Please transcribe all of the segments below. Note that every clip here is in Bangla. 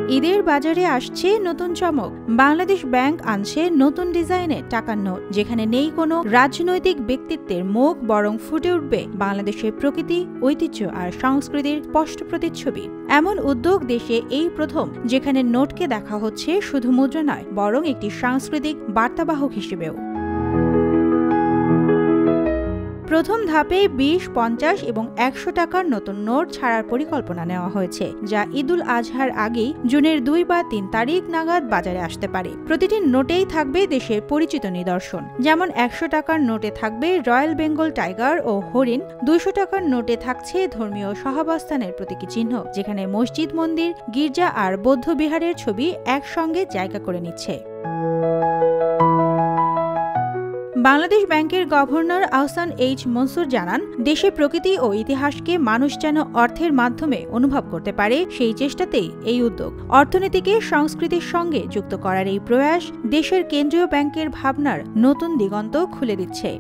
ঈদের বাজারে আসছে নতুন চমক। বাংলাদেশ ব্যাংক আনছে নতুন ডিজাইনে টাকার নোট, যেখানে নেই কোনো রাজনৈতিক ব্যক্তিত্বের মুখ, বরং ফুটে উঠবে বাংলাদেশের প্রকৃতি, ঐতিহ্য আর সংস্কৃতির স্পষ্ট প্রতিচ্ছবি। এমন উদ্যোগ দেশে এই প্রথম, যেখানে নোটকে দেখা হচ্ছে শুধু মুদ্রা নয়, বরং একটি সাংস্কৃতিক বার্তাবাহক হিসেবেও। প্রথম ধাপে ২০, ৫০ এবং ১০০ টাকার নতুন নোট ছাড়ার পরিকল্পনা নেওয়া হয়েছে, যা ঈদুল আজহার আগেই জুনের ২ বা ৩ তারিখ নাগাদ বাজারে আসতে পারে। প্রতিটি নোটেই থাকবে দেশের পরিচিত নিদর্শন, যেমন ১০০ টাকার নোটে থাকবে রয়্যাল বেঙ্গল টাইগার ও হরিণ, ২০০ টাকার নোটে থাকছে ধর্মীয় সহাবস্থানের প্রতীকী চিহ্ন, যেখানে মসজিদ, মন্দির, গির্জা আর বৌদ্ধ বিহারের ছবি একসঙ্গে জায়গা করে নিচ্ছে। বাংলাদেশ ব্যাংকের গভর্নর আহসান এইচ মনসুর জানান, দেশের প্রকৃতি ও ইতিহাসকে মানুষ যেন অর্থের মাধ্যমে অনুভব করতে পারে, সেই চেষ্টাতেই এই উদ্যোগ। অর্থনীতিকে সংস্কৃতির সঙ্গে যুক্ত করার এই প্রয়াস দেশের কেন্দ্রীয় ব্যাংকের ভাবনার নতুন দিগন্ত খুলে দিচ্ছে।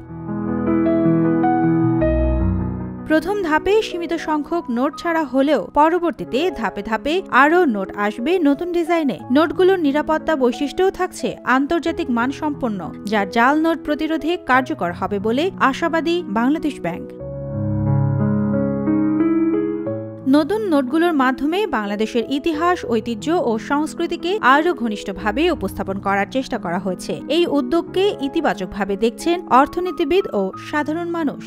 প্রথম ধাপে সীমিত সংখ্যক নোট ছাড়া হলেও পরবর্তীতে ধাপে ধাপে আরও নোট আসবে নতুন ডিজাইনে। নোটগুলোর নিরাপত্তা বৈশিষ্ট্যও থাকছে আন্তর্জাতিক মানসম্পন্ন, যা জাল নোট প্রতিরোধে কার্যকর হবে বলে আশাবাদী বাংলাদেশ ব্যাংক। নতুন নোটগুলোর মাধ্যমে বাংলাদেশের ইতিহাস, ঐতিহ্য ও সংস্কৃতিকে আরও ঘনিষ্ঠভাবে উপস্থাপন করার চেষ্টা করা হয়েছে। এই উদ্যোগকে ইতিবাচকভাবে দেখছেন অর্থনীতিবিদ ও সাধারণ মানুষ।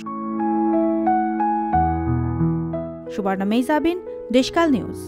সুবর্ণা মেহজাবিন, দেশকাল নিউজ।